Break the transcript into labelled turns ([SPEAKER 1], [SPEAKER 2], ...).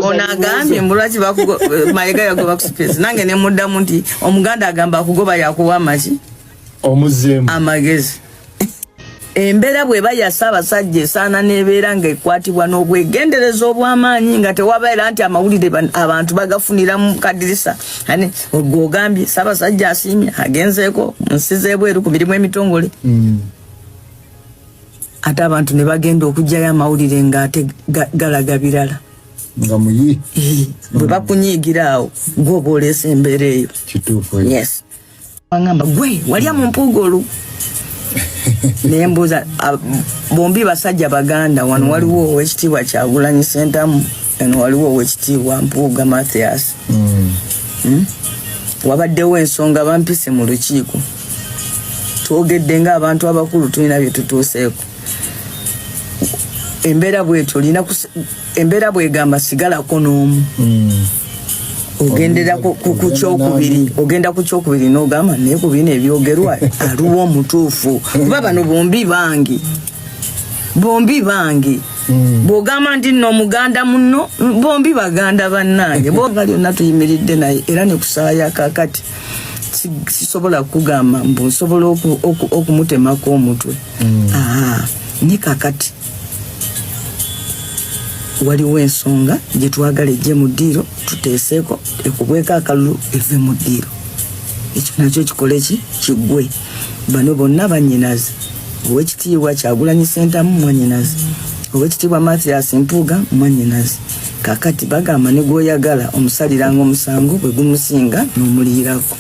[SPEAKER 1] Onagambye mbulaki bakugo Mayiga yagoba ku space. Nange ne muddamu nti omuganda agamba akugoba yakuwa amaki.
[SPEAKER 2] Omuzemu.
[SPEAKER 1] Amagezi. Embera bwe bayasa abasajja esaana nebeera nga ekwatibwa n'obwegendereza obw'amaanyi nga tewabaera nti amawulire abantu bagafunira mu kadirisa. Hani ogambye Ssaabasajja asiimye agenzeeko nsize bweru ku mirimu emitongole. Ate abantu ne bagenda okujjayo amawulire nga ate galaga birala.
[SPEAKER 2] Nga muyi.
[SPEAKER 1] Bwe bakunyiigira awo gw'oba oleese embeera eyo.
[SPEAKER 2] Kituufu.
[SPEAKER 1] Yes. Wangamba gwe walya mu Mpuuga olu. Nembuza bombi basajja baganda wano waliwo owekitiibwa Kyagulanyi Ssentamu eno waliwo owekitiibwa Mpuuga Mathias. Wabaddewo ensonga bampise mu lukiiko. Twogedde ng'abantu abakulu tulina bye tutuuseeko. Embeera bwetyo olina embeera bwegamba sigalako n'omu. Ogendera ku kyokubiri, ogenda ku kyokubiri n'ogamba naye ku bino ebyogerwa aliwo omutuufu. Kuba bano bombi bange. Bw'ogamba nti nno omuganda muno bombi baganda bannange. Bw'ogali yonna tuyimiridde naye era ne kusaaya kaakati sisobola kugamba mbu nsobola okumutemako omutwe. Ni kaakati waliwo ensonga gye twagala ejje mu ddiiro tuteeseeko ekubweko akalulu eve mu ddiiro. Ekyo nakyo kikole kiggwe. Bano bonna bannyinazi. Owekitiibwa Kyagulanyi Ssentamu mwannyinazi. Owekitiibwa Mathias Mpuuga mwannyinazi. Kaakati bagamba ne gw'oyagala omusaliranga omusango bwe gumusinga n'omuliirako.